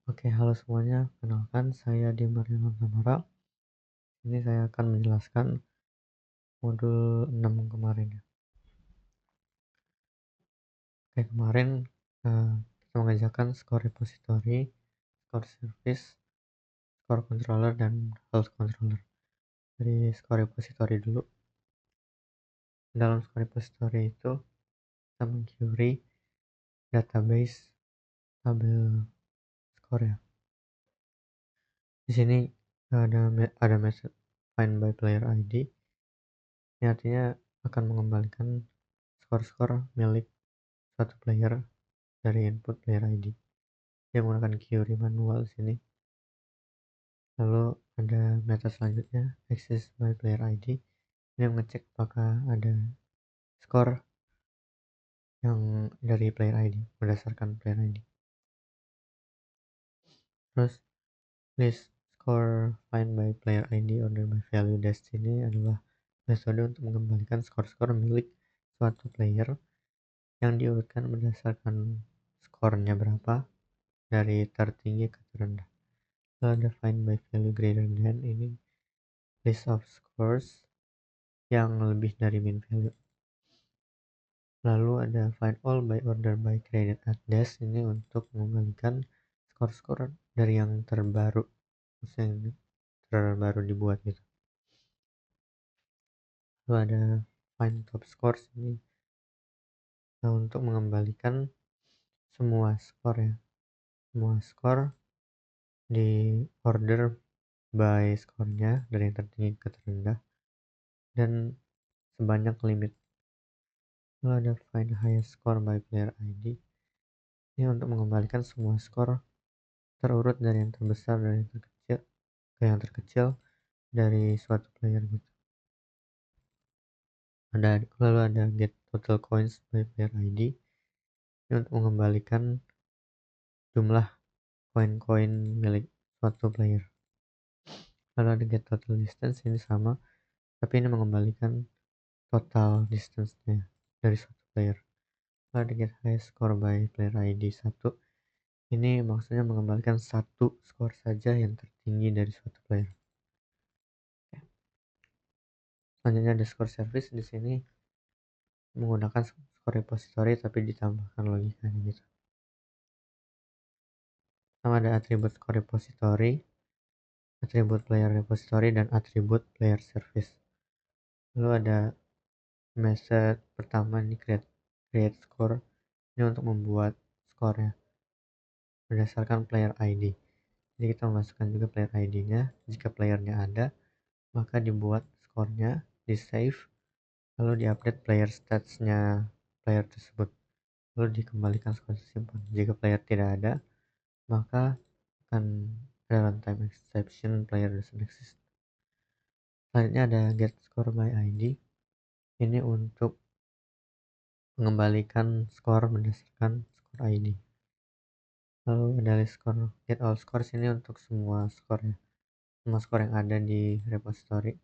Oke, halo semuanya. Kenalkan, saya Dimarian Samara. Ini saya akan menjelaskan modul 6 kemarin ya. Oke, kemarin kita mengerjakan skor repository, skor service, skor controller, dan health controller. Dari skor repository dulu. Dalam skor repository itu kita meng-query database tabel skor ya. Di sini ada method find by player ID. Ini artinya akan mengembalikan skor-skor milik suatu player dari input player ID. Dia menggunakan query manual di sini. Lalu ada metode selanjutnya, access by player ID. Ini mengecek apakah ada skor yang dari player ID berdasarkan player ID. Terus list score find by player ID order by value dash ini adalah metode untuk mengembalikan skor-skor milik suatu player yang diurutkan berdasarkan skornya berapa dari tertinggi ke terendah. Lalu ada find by value greater than, ini list of scores yang lebih dari mean value. Lalu ada find all by order by credit at dash, ini untuk mengembalikan skor-skor dari yang terbaru, maksudnya yang terbaru dibuat gitu. Lalu ada find top scores, ini untuk mengembalikan semua skor ya, semua skor di order by skornya dari yang tertinggi ke terendah dan sebanyak limit. Lalu ada find highest score by player ID, ini untuk mengembalikan semua skor terurut dari yang terbesar dari yang terkecil ke yang terkecil dari suatu player gitu. Lalu ada get total coins by player ID, ini untuk mengembalikan jumlah koin-koin milik suatu player. Lalu ada get total distance, ini sama tapi ini mengembalikan total distance-nya dari suatu player. Lalu ada get highest score by player ID 1, ini maksudnya mengembalikan satu skor saja yang tertinggi dari suatu player. Selanjutnya ada score service, di sini menggunakan score repository tapi ditambahkan logikanya gitu. Pertama ada atribut score repository, atribut player repository, dan atribut player service. Lalu ada method pertama ini create score, ini untuk membuat skor ya berdasarkan player ID. Jadi kita memasukkan juga player ID-nya. Jika playernya ada, maka dibuat skornya, di save, lalu diupdate player stats-nya player tersebut, lalu dikembalikan skor tersimpan. Jika player tidak ada, maka akan ada runtime exception, player doesn't exist. Selanjutnya ada get score by ID, ini untuk mengembalikan skor berdasarkan skor ID. Lalu ada list score, get all scores, ini untuk semua skor ya, semua skor yang ada di repository.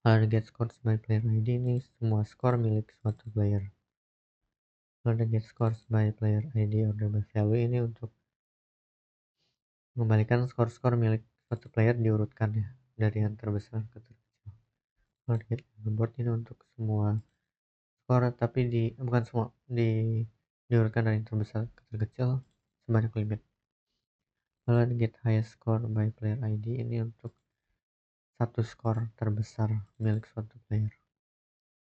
Lalu ada get scores by player ID, ini semua skor milik suatu player. Lalu ada get scores by player ID order by value, ini untuk mengembalikan skor-skor milik suatu player diurutkan ya dari yang terbesar ke terkecil. Lalu get leaderboard, ini untuk semua skor tapi bukan semua, diurutkan dari yang terbesar ke terkecil sebanyak limit. Lalu ada get highest score by player ID, ini untuk satu skor terbesar milik suatu player.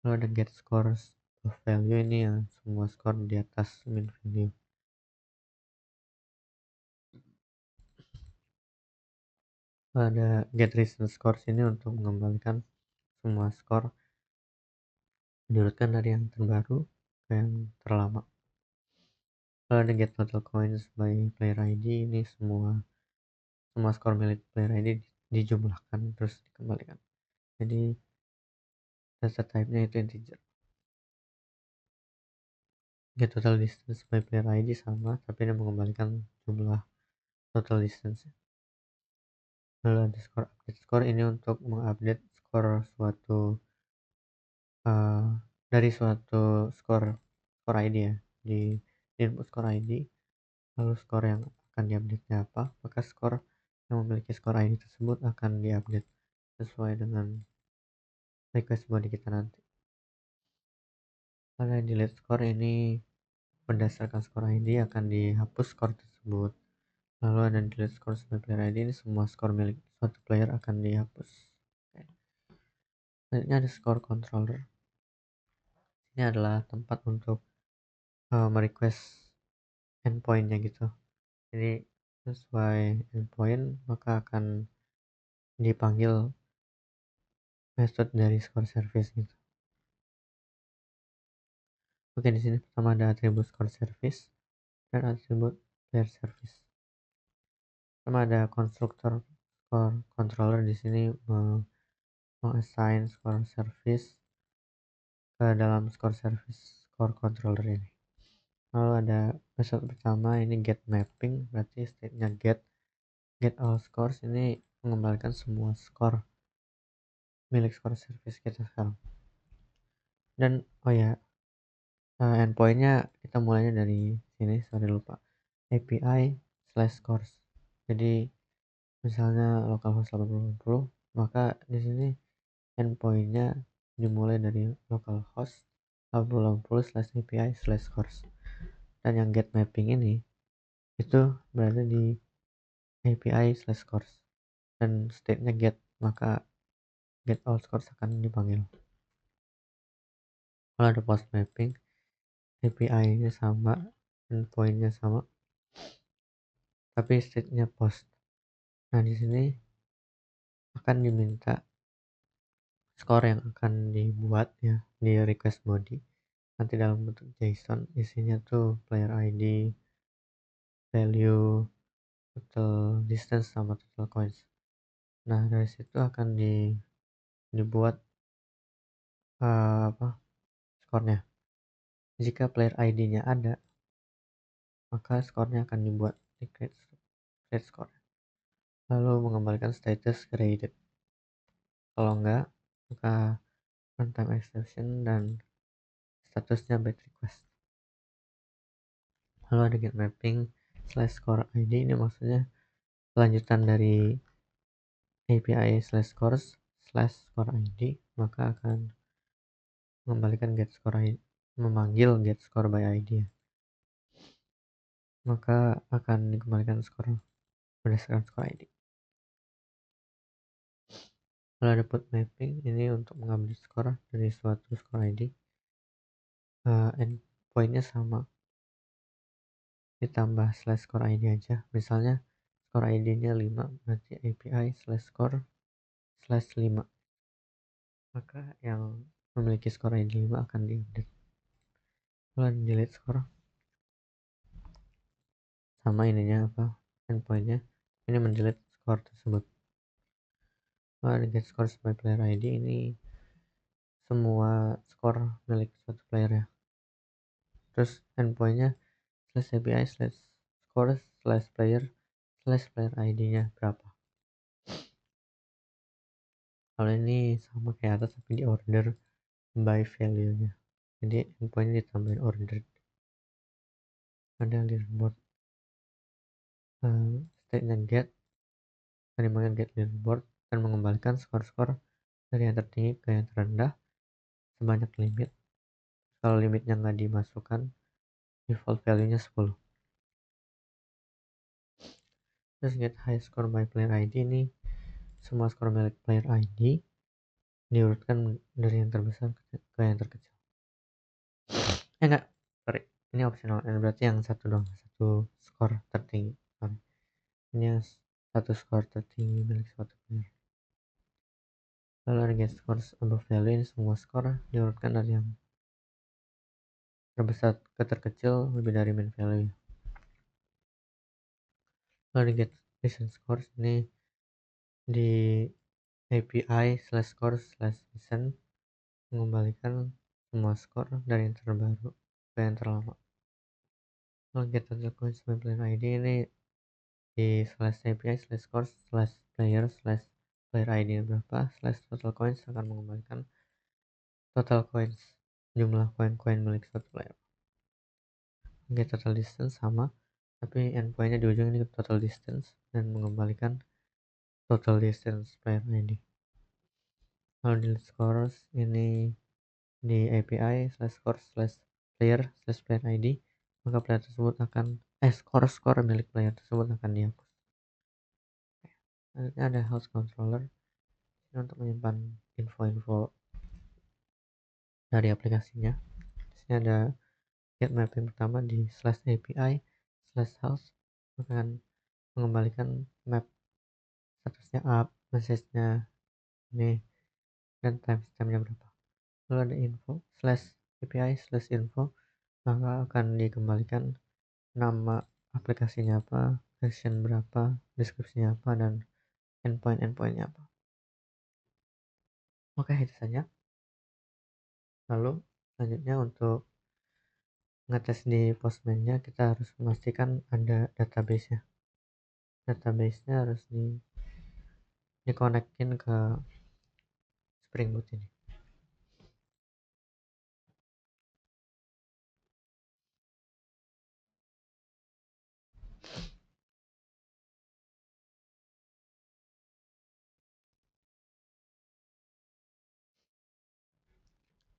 Lalu ada get scores of value, ini yang semua skor di atas mean value. Lalu ada get recent scores, ini untuk mengembalikan semua skor diurutkan dari yang terbaru ke yang terlama. Lalu ada get total coins by player ID, ini semua skor milik player ID dijumlahkan terus dikembalikan. Jadi data type-nya itu integer. Get total distance by player ID sama, tapi ini mengembalikan jumlah total distance. Lalu ada score update score, ini untuk mengupdate skor suatu dari suatu skor ID ya, di input skor ID. lalu skor yang akan diupdate apa, maka skor yang memiliki skor ID tersebut akan diupdate sesuai dengan request body kita nanti. Pada delete skor ini berdasarkan skor ID akan dihapus skor tersebut. Lalu ada delete skor sebagai player ID, ini semua skor milik suatu player akan dihapus. Selanjutnya ada skor controller. Ini adalah tempat untuk merequest endpointnya gitu. Jadi sesuai endpoint maka akan dipanggil method dari score service gitu. Oke, di sini pertama ada atribut score service dan atribut player service. Pertama ada konstruktor score controller, di sini mengassign score service ke dalam score service score controller ini. Lalu ada method pertama ini get mapping, berarti state-nya get all scores, ini mengembalikan semua skor milik score service kita sekarang. Dan endpointnya kita mulainya dari sini, lupa, API/scores. Jadi misalnya localhost 8080, maka di sini endpointnya dimulai dari localhost 8080/API/scores. Dan yang get mapping ini itu berada di API/scores dan state-nya get, maka get all scores akan dipanggil. Kalau ada post mapping, API-nya sama, endpoint-nya sama, tapi state-nya post. Nah, di sini akan diminta skor yang akan dibuat ya di request body. Nanti dalam bentuk JSON, isinya tuh player ID, value, total distance sama total coins. Nah, dari situ akan dibuat skornya. Jika player ID-nya ada, maka skornya akan dibuat di create score. Lalu mengembalikan status graded. Kalau enggak, maka runtime exception dan statusnya bad request. Lalu ada get mapping /score ID, ini maksudnya lanjutan dari API/scores/score ID, maka akan mengembalikan get score ID, memanggil get score by ID, maka akan dikembalikan skor berdasarkan score ID. Lalu ada put mapping, ini untuk mengambil skor dari suatu score ID. Endpointnya sama, ditambah /score ID aja. Misalnya score ID-nya 5, berarti API/score/5, maka yang memiliki skor ID 5 akan diupdate. Lalu delete score, sama ininya endpointnya, ini mendelete skor tersebut. Lalu get score by player ID, ini semua skor milik suatu player ya. Terus endpointnya /API/scores/player/player ID-nya berapa. Kalau ini sama kayak atas tapi di order by value-nya. Jadi endpointnya ditambahin order. Ada leaderboard, state-nya get, penimbangan get leaderboard dan mengembalikan skor-skor dari yang tertinggi ke yang terendah sebanyak limit. Kalau limitnya nggak dimasukkan, default value-nya 10. Terus get high score by player ID, ini semua skor milik player ID diurutkan dari yang terbesar ke yang terkecil. Enggak, sorry, ini optional, berarti yang satu dong, satu skor tertinggi. Ini satu skor tertinggi milik suatu player. Lalu ada get scores above value, ini semua skor diurutkan dari yang terbesar ke terkecil lebih dari main value. Lalu ada get recent scores, ini di API/scores/recent mengembalikan semua skor dari yang terbaru ke yang terlama. Lalu get total coins by player ID, ini di /API/scores/player/player ID berapa /total coins akan mengembalikan total coins, jumlah koin-koin milik suatu player. Get total distance sama, tapi endpointnya di ujung ini total distance dan mengembalikan total distance player ID. Kalau di scores ini di API /score /player /player ID, maka player tersebut akan skor milik player tersebut akan dihapus. Selanjutnya ada host controller ini untuk menyimpan info-info dari aplikasinya. Di sini ada get mapping pertama di /API/host akan mengembalikan map statusnya up, message-nya ini, dan timestampnya berapa. Lalu ada info /API/info, maka akan dikembalikan nama aplikasinya apa, version berapa, deskripsinya apa, dan endpointnya apa. Oke, itu saja. Lalu selanjutnya untuk ngetes di Postman-nya kita harus memastikan ada database-nya. Database-nya harus dikonekin ke Spring Boot ini.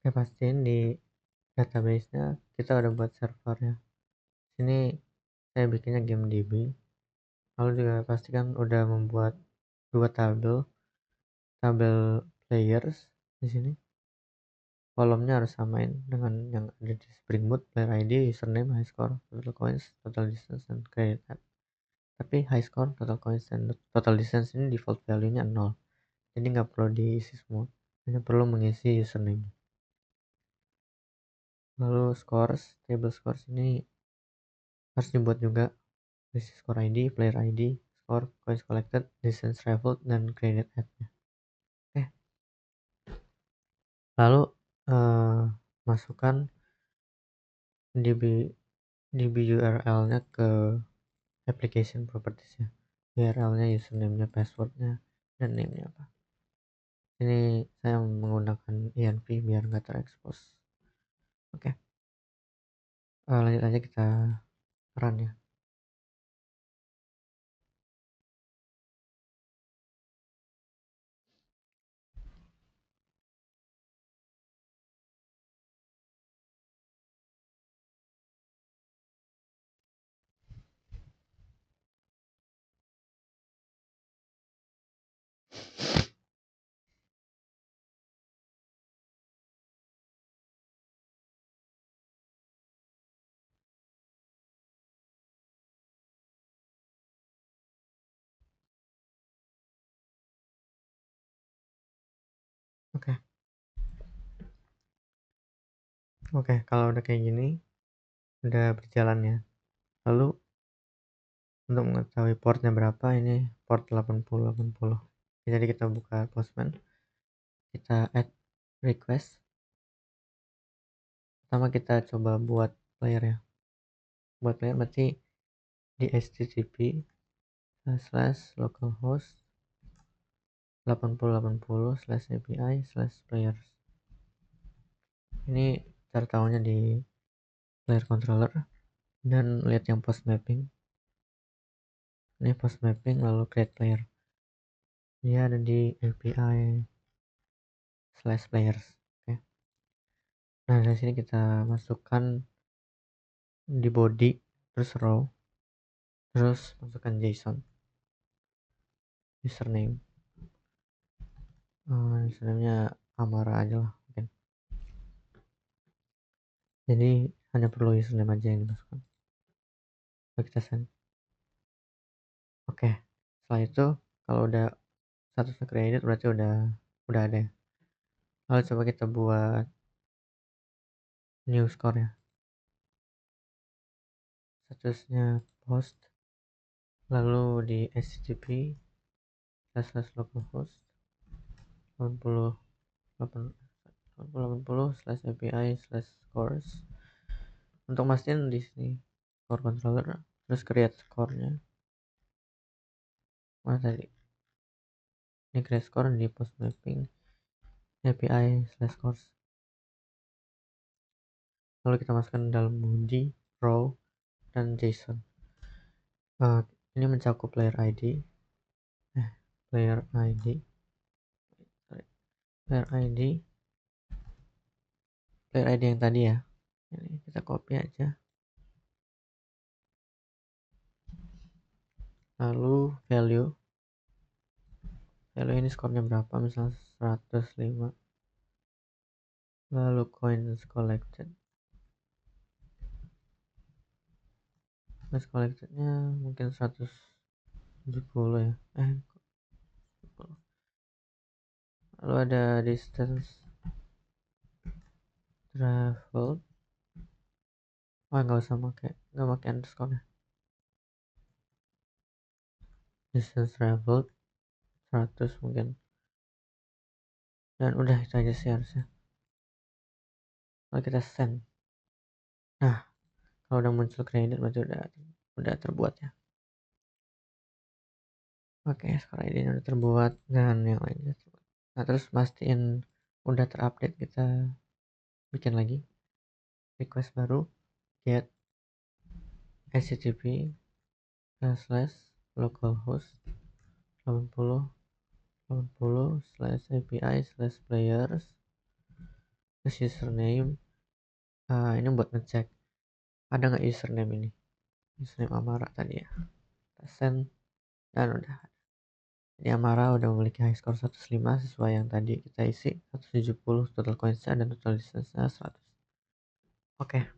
Oke, pastiin di database-nya kita udah buat servernya. Sini saya bikinnya GameDB. Lalu juga pastikan udah membuat dua tabel players di sini. Kolomnya harus samain dengan yang ada di Spring Boot, player ID, username, high score, total coins, total distance, dan credit add. Tapi high score, total coins, dan total distance ini default value-nya 0. Jadi nggak perlu diisi semua, hanya perlu mengisi username. Lalu table scores ini harus dibuat juga. Isi score ID, player ID, score, coins collected, distance traveled, dan credit add-nya. Oke. Lalu masukkan db URL-nya ke application properties-nya. URL-nya, username-nya, password-nya, dan name-nya apa. Ini saya menggunakan env biar nggak terekspos. Oke. Lanjut aja kita run ya. Oke, kalau udah kayak gini, udah berjalan ya. Lalu untuk mengetahui portnya berapa, ini port 8080. Jadi kita buka Postman, kita add request. Pertama kita coba buat player ya. Buat player berarti di http://localhost 8080/API/players. Ini cara tahunya di player controller dan lihat yang post mapping. Ini post mapping lalu create player. Dia ada di API/players. Oke. Nah, dari sini kita masukkan di body, terus row, terus masukkan JSON. Username-nya Amara aja lah mungkin. Jadi hanya perlu username aja yang dimasukkan. Lalu kita send. Oke, setelah itu kalau udah statusnya created berarti udah ada ya. Lalu coba kita buat new score ya. Statusnya post, lalu di http://localhost 8080/API/scores. Untuk mastiin di sini score controller, terus create score-nya. Mana tadi? Ini create score di post mapping API/scores. Lalu kita masukkan dalam body, row, dan JSON. Ini mencakup player ID, player ID, player ID, player ID yang tadi ya. Ini kita copy aja. Lalu value ini skornya berapa, misalnya 105. Lalu coins collectednya mungkin 170 ya. Lalu ada distance traveled. Nggak usah pakai underscore ya. Distance traveled 100 mungkin, dan udah itu aja sih harusnya. Kalau kita send, nah kalau udah muncul kredit berarti udah terbuat ya. Oke, skor ID udah terbuat dan yang lainnya terbuat. Nah, terus pastiin udah terupdate, kita bikin lagi request baru, get http /localhost 80/80/API/players, terus username. Ini buat ngecek ada nggak username username Amara tadi ya. Kita send dan udah. Jadi Amara udah memiliki high score 105 sesuai yang tadi kita isi, 170 total coinsnya dan total distance-nya 100. Oke,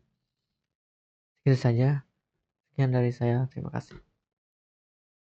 segitu saja. Sekian dari saya, terima kasih.